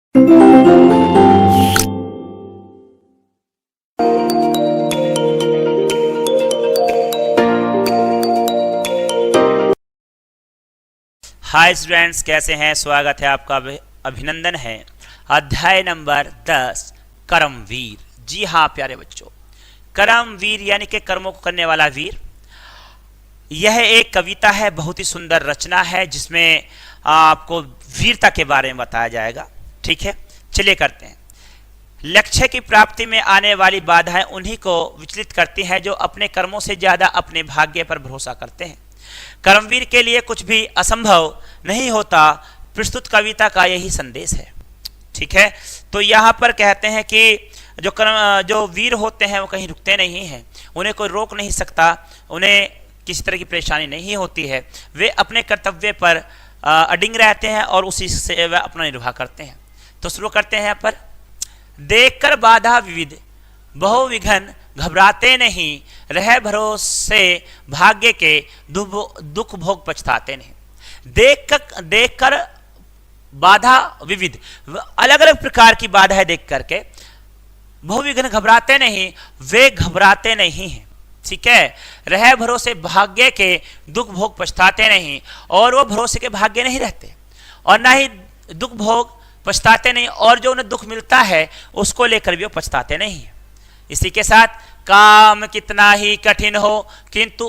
Hi students, कैसे हैं? स्वागत है आपका, अभिनंदन है। अध्याय नंबर 10 कर्मवीर। जी हाँ प्यारे बच्चों, कर्मवीर यानी कि कर्मों को करने वाला वीर। यह एक कविता है, बहुत ही सुंदर रचना है जिसमें आपको वीरता के बारे में बताया जाएगा। ठीक है, चलिए करते हैं। लक्ष्य की प्राप्ति में आने वाली बाधाएं उन्हीं को विचलित करती हैं जो अपने कर्मों से ज्यादा अपने भाग्य पर भरोसा करते हैं। कर्मवीर के लिए कुछ भी असंभव नहीं होता। प्रस्तुत कविता का यही संदेश है। ठीक है, तो यहाँ पर कहते हैं कि जो वीर होते हैं वो कहीं रुकते नहीं हैं, उन्हें कोई रोक नहीं सकता, उन्हें किसी तरह की परेशानी नहीं होती है। वे अपने कर्तव्य पर अडिग रहते हैं और उसी से वे अपना निर्वाह करते हैं। तो शुरू करते हैं यहाँ पर। देखकर बाधा विविध बहुविघन घबराते नहीं, रह भरोसे भाग्य के दुख भोग पछताते नहीं। देखकर बाधा विविध, अलग अलग प्रकार की बाधाएं देख करके बहुविघन घबराते नहीं, वे घबराते नहीं हैं। ठीक है, रह भरोसे भाग्य के दुख भोग पछताते नहीं, और वो भरोसे के भाग्य नहीं रहते और ना ही दुख भोग पछताते नहीं, और जो उन्हें दुख मिलता है उसको लेकर भी वो पछताते नहीं। इसी के साथ, काम कितना ही कठिन हो किंतु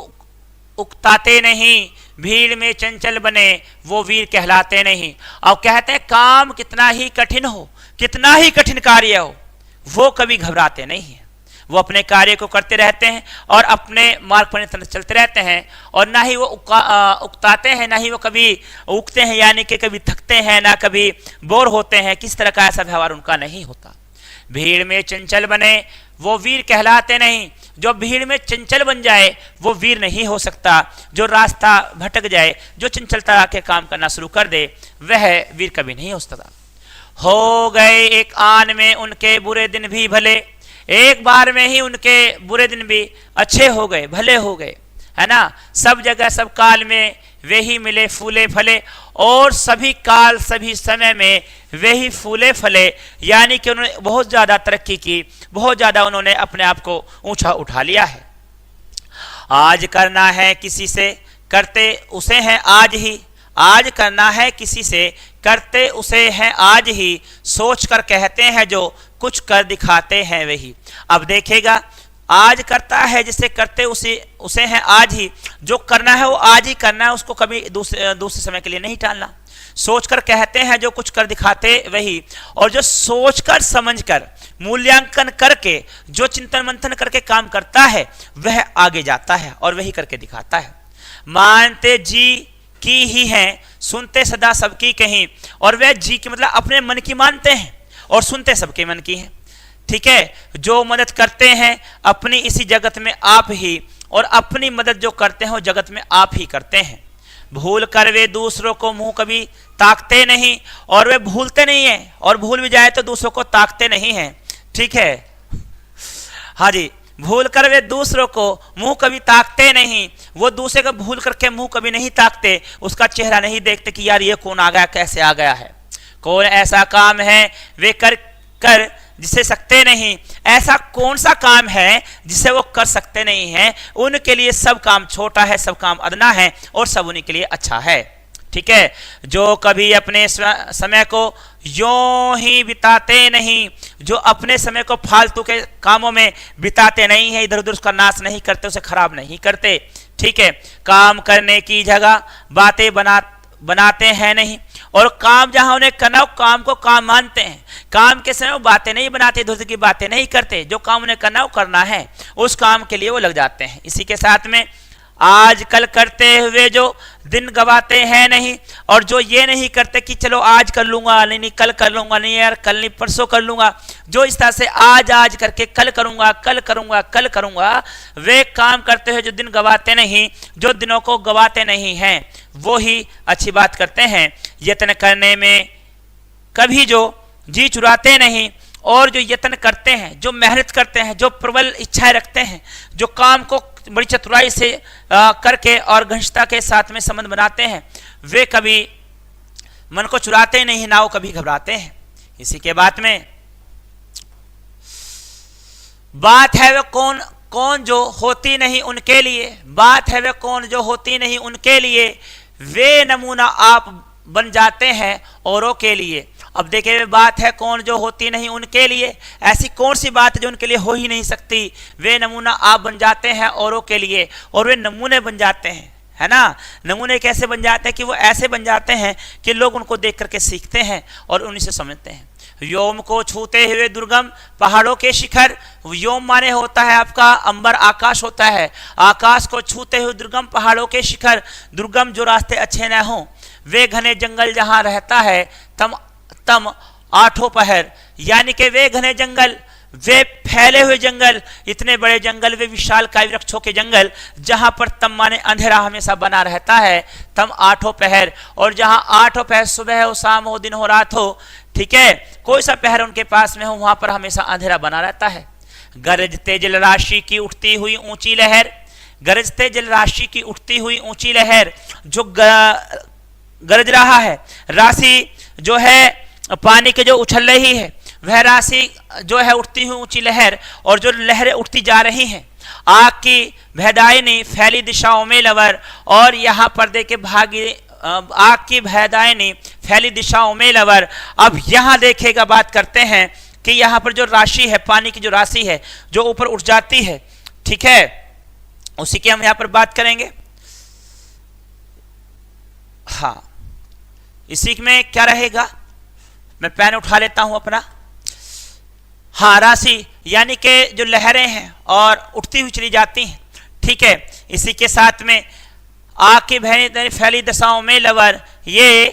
उकताते नहीं, भीड़ में चंचल बने वो वीर कहलाते नहीं। और कहते हैं काम कितना ही कठिन हो, कितना ही कठिन कार्य हो, वो कभी घबराते नहीं हैं। वो अपने कार्य को करते रहते हैं और अपने मार्ग पर चलते रहते हैं, और ना ही वो उकताते हैं, ना ही वो कभी उगते हैं, यानी कि कभी थकते हैं, ना कभी बोर होते हैं। किस तरह का ऐसा व्यवहार उनका नहीं होता। भीड़ में चंचल बने वो वीर कहलाते नहीं। जो भीड़ में चंचल बन जाए वो वीर नहीं हो सकता। जो रास्ता भटक जाए, जो चंचलता के काम करना शुरू कर दे, वह वीर कभी नहीं हो सकता। हो गए एक आन में उनके बुरे दिन भी भले, एक बार में ही उनके बुरे दिन भी अच्छे हो गए, भले हो गए, है ना। सब जगह सब काल में वे ही मिले फूले फले, और सभी काल सभी समय में वे ही फूले फले, यानी कि उन्होंने बहुत ज्यादा तरक्की की, बहुत ज्यादा उन्होंने अपने आप को ऊंचा उठा लिया है। आज करना है किसी से, करते उसे हैं आज ही। आज करना है किसी से, करते उसे हैं आज ही। सोच कर कहते हैं जो कुछ कर दिखाते हैं वही। अब देखेगा, आज करता है जिसे करते उसे है आज ही। जो करना है वो आज ही करना है, उसको कभी दूसरे समय के लिए नहीं टालना। सोचकर कहते हैं जो कुछ कर दिखाते वही, और जो सोचकर समझकर मूल्यांकन करके जो चिंतन मंथन करके काम करता है वह आगे जाता है और वही करके दिखाता है। मानते जी की ही हैं, सुनते सदा सबकी कहीं, और वह जी की मतलब अपने मन की मानते हैं और सुनते सबके मन की हैं। ठीक है, जो मदद करते हैं अपनी इसी जगत में आप ही, और अपनी मदद जो करते हैं वो जगत में आप ही करते हैं। भूल कर वे दूसरों को मुंह कभी ताकते नहीं, और वे भूलते नहीं हैं, और भूल भी जाए तो दूसरों को ताकते नहीं हैं। ठीक है, हाँ जी, भूल कर वे दूसरों को मुंह कभी ताकते नहीं। वो दूसरे को भूल करके मुंह कभी नहीं ताकते, उसका चेहरा नहीं देखते कि यार ये कौन आ गया, कैसे आ गया है। कौन ऐसा काम है वे कर जिसे सकते नहीं। ऐसा कौन सा काम है जिसे वो कर सकते नहीं हैं। उनके लिए सब काम छोटा है, सब काम अदना है, और सब उन्हीं के लिए अच्छा है। ठीक है, जो कभी अपने समय को यों ही बिताते नहीं, जो अपने समय को फालतू के कामों में बिताते नहीं है, इधर उधर उसका नाश नहीं करते, उसे खराब नहीं करते। ठीक है, काम करने की जगह बातें बनाते हैं नहीं, और काम जहां उन्हें करना, काम को काम मानते हैं। काम के समय वो बातें नहीं बनाते, दूसरे की बातें नहीं करते। जो काम उन्हें करना वो करना है, उस काम के लिए वो लग जाते हैं। इसी के साथ में आज कल करते हुए जो दिन गवाते हैं नहीं, और जो ये नहीं करते कि चलो आज कर लूंगा, नहीं कल कर लूंगा, नहीं यार कल नहीं परसों कर लूंगा। जो इस तरह से आज करके कल करूंगा, कल करूंगा, कल करूंगा, वे काम करते हुए जो दिन गवाते नहीं, जो दिनों को गवाते नहीं हैं, वो ही अच्छी बात करते हैं। यत्न करने में कभी जो जी चुराते नहीं, और जो यत्न करते हैं, जो मेहनत करते हैं, जो प्रबल इच्छाएं रखते हैं, जो काम को बड़ी चतुराई से करके और घनिष्ठता के साथ में संबंध बनाते हैं, वे कभी मन को चुराते नहीं, ना वो कभी घबराते हैं। इसी के बाद में बात है वे कौन कौन जो होती नहीं उनके लिए, बात है वे कौन जो होती नहीं उनके लिए, वे नमूना आप बन जाते हैं औरों के लिए। अब देखिए वे बात है कौन जो होती नहीं उनके लिए, ऐसी कौन सी बात है जो उनके लिए हो ही नहीं सकती। वे नमूना आप बन जाते हैं औरों के लिए, और वे नमूने बन जाते हैं, है ना। नमूने कैसे बन जाते हैं कि वो ऐसे बन जाते हैं कि लोग उनको देख करके सीखते हैं और उन्हीं से समझते हैं। व्योम को छूते हुए दुर्गम पहाड़ों के शिखर, व्योम माने होता है आपका अंबर, आकाश होता है। आकाश को छूते हुए दुर्गम पहाड़ों के शिखर, दुर्गम जो रास्ते अच्छे न हों, वे घने जंगल जहां रहता है तम तम आठों पहर, यानी कि वे घने जंगल, वे फैले हुए जंगल, इतने बड़े जंगल, वे विशालकाय वृक्षों के जंगल, जहां पर तम माने अंधेरा हमेशा बना रहता है, तम आठों पहर, और जहां आठों पहर सुबह हो, शाम हो, दिन हो, रात हो, ठीक है, कोई सा पहर उनके पास में हो, वहां पर हमेशा अंधेरा बना रहता है। गरजते जल राशि की उठती हुई ऊंची लहर, गरजते जल राशि की उठती हुई ऊंची लहर, जो गरज रहा है, राशि जो है पानी के जो उछल रही है, वह राशि जो है उठती हुई ऊंची लहर, और जो लहरें उठती जा रही हैं, आग की भैदायनी फैली दिशाओं में लवर, और यहाँ पर देखे भागी आग की भैदायनी फैली दिशाओं में लवर। अब यहाँ देखेगा, बात करते हैं कि यहाँ पर जो राशि है, पानी की जो राशि है जो ऊपर उठ जाती है, ठीक है, उसी की हम यहाँ पर बात करेंगे। हाँ, इसी में क्या रहेगा, मैं पेन उठा लेता हूं अपना। हाँ, राशि यानी कि जो लहरें हैं और उठती हुई चली जाती हैं, ठीक है। इसी के साथ में आग की फैली दशाओं में लवर, ये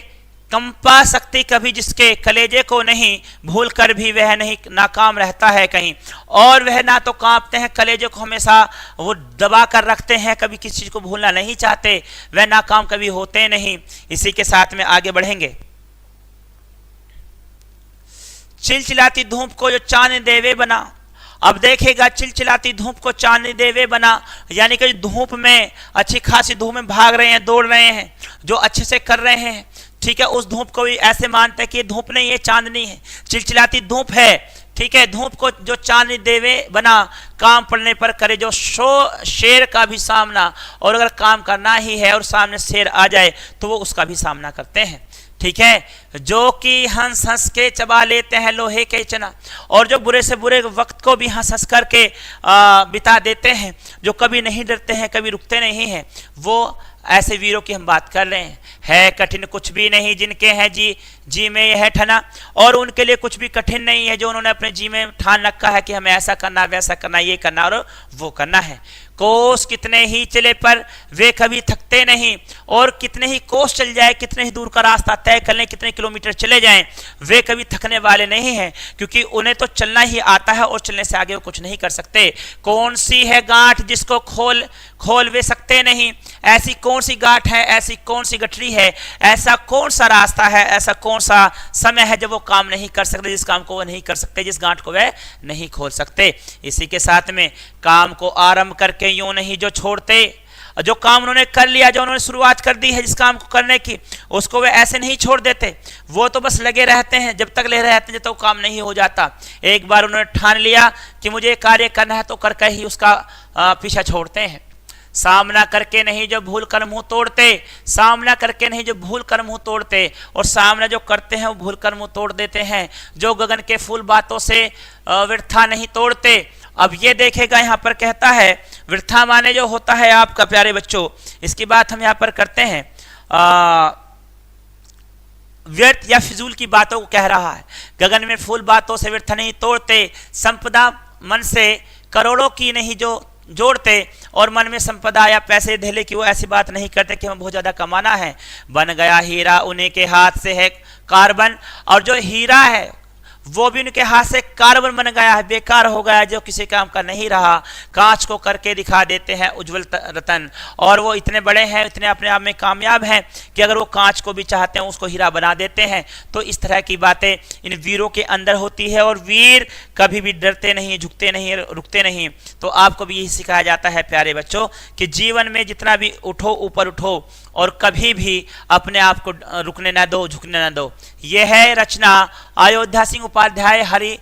कंपा शक्ति कभी जिसके कलेजे को नहीं, भूल कर भी वह नहीं नाकाम रहता है कहीं, और वह ना तो कांपते हैं, कलेजे को हमेशा वो दबा कर रखते हैं, कभी किसी चीज को भूलना नहीं चाहते, वह नाकाम कभी होते नहीं। इसी के साथ में आगे बढ़ेंगे। चिलचिलाती धूप को जो चांद देवे बना, अब देखेगा चिलचिलाती धूप को चांद देवे बना, यानी कि धूप में अच्छी खासी धूप में भाग रहे हैं, दौड़ रहे हैं, जो अच्छे से कर रहे हैं, ठीक है, उस धूप को भी ऐसे मानते हैं कि ये धूप नहीं है, चांदनी है, चिलचिलाती धूप है, ठीक है। धूप को जो चांदनी देवे बना, काम पड़ने पर करे जो शेर का भी सामना, और अगर काम करना ही है और सामने शेर आ जाए तो वो उसका भी सामना करते हैं, ठीक है। जो कि हंस हंस के चबा लेते हैं लोहे के चना, और जो बुरे से बुरे वक्त को भी हंस हंस करके बिता देते हैं, जो कभी नहीं डरते हैं, कभी रुकते नहीं हैं, वो ऐसे वीरों की हम बात कर रहे हैं। है कठिन कुछ भी नहीं जिनके हैं जी में यह ठना, और उनके लिए कुछ भी कठिन नहीं है जो उन्होंने अपने जी में ठान रखा है कि हमें ऐसा करना, वैसा करना, ये करना और वो करना है। कोस कितने ही चले पर वे कभी थकते नहीं, और कितने ही कोस चल जाए, कितने ही दूर का रास्ता तय कर लें, कितने किलोमीटर चले जाएं, वे कभी थकने वाले नहीं हैं, क्योंकि उन्हें तो चलना ही आता है और चलने से आगे वो कुछ नहीं कर सकते। कौन सी है गांठ जिसको खोल वे सकते नहीं, ऐसी कौन सी गांठ है, ऐसी कौन सी गठरी है, ऐसा कौन सा रास्ता है, ऐसा कौन सा समय है जब वो काम नहीं कर सकते, जिस काम को वो नहीं कर सकते, जिस गांठ को वे नहीं खोल सकते। इसी के साथ में काम को आरंभ करके यूं नहीं जो छोड़ते, जो काम उन्होंने कर लिया, जो उन्होंने शुरुआत कर दी है जिस काम को करने की, उसको वे ऐसे नहीं छोड़ देते, वो तो बस लगे रहते हैं, जब तक लगे रहते हैं जब तक काम नहीं हो जाता। एक बार उन्होंने ठान लिया कि मुझे कार्य करना है तो करके ही उसका पीछा छोड़ते हैं। सामना करके नहीं जो भूल कर मुंह तोड़ते, सामना करके नहीं जो भूल कर मुंह तोड़ते, और सामना जो करते हैं वो भूल कर मुंह तोड़ देते हैं। जो गगन के फूल बातों से वृथा नहीं तोड़ते। अब ये देखेगा यहाँ पर कहता है वृथा माने जो होता है आपका प्यारे बच्चों, इसकी बात हम यहाँ पर करते हैं, व्यर्थ या फिजूल की बातों को कह रहा है। गगन में फूल बातों से वृथा नहीं तोड़ते, संपदा मन से करोड़ों की नहीं जो जोड़ते, और मन में संपदा या पैसे धेले की वो ऐसी बात नहीं करते कि हमें बहुत ज्यादा कमाना है। बन गया हीरा उन्हीं के हाथ से है कार्बन, और जो हीरा है वो भी उनके हाथ से कार्बन बन गया है, बेकार हो गया, जो किसी काम का नहीं रहा। कांच को करके दिखा देते हैं उज्जवल रतन, और वो इतने बड़े हैं, इतने अपने आप में कामयाब हैं कि अगर वो कांच को भी चाहते हैं उसको हीरा बना देते हैं। तो इस तरह की बातें इन वीरों के अंदर होती है, और वीर कभी भी डरते नहीं, झुकते नहीं, रुकते नहीं। तो आपको भी यही सिखाया जाता है प्यारे बच्चों कि जीवन में जितना भी उठो, ऊपर उठो, और कभी भी अपने आप को रुकने ना दो, झुकने ना दो। यह है रचना अयोध्या सिंह उपाध्याय हरि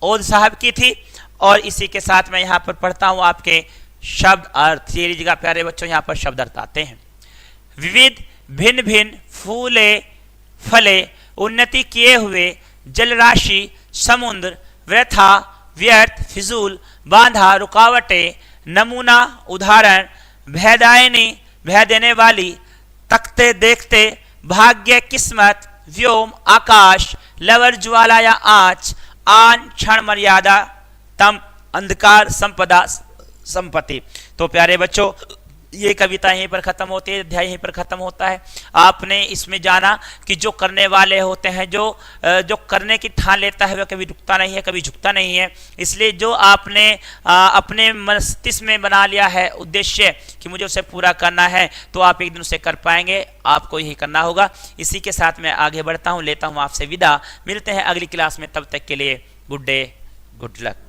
ओध साहब की थी, और इसी के साथ मैं यहाँ पर पढ़ता हूँ आपके शब्द अर्थ। ये लीजिएगा प्यारे बच्चों, यहाँ पर शब्द अर्थ आते हैं। विविध भिन्न भिन्न फूले फले उन्नति किए हुए जलराशि समुद्र व्यथा व्यर्थ फिजूल बांधा रुकावटें नमूना उदाहरण भेदायनी भय देने वाली तकते देखते भाग्य किस्मत व्योम आकाश लवर ज्वाला या आँच आन क्षण मर्यादा तम अंधकार संपदा संपत्ति। तो प्यारे बच्चों, ये कविता यहीं पर खत्म होती है, अध्याय यहीं पर खत्म होता है। आपने इसमें जाना कि जो करने वाले होते हैं, जो करने की ठान लेता है, वह कभी रुकता नहीं है, कभी झुकता नहीं है। इसलिए जो आपने अपने मस्तिष्क में बना लिया है उद्देश्य कि मुझे उसे पूरा करना है, तो आप एक दिन उसे कर पाएंगे। आपको यही करना होगा। इसी के साथ मैं आगे बढ़ता हूँ, लेता हूँ आपसे विदा। मिलते हैं अगली क्लास में, तब तक के लिए गुड डे, गुड लक।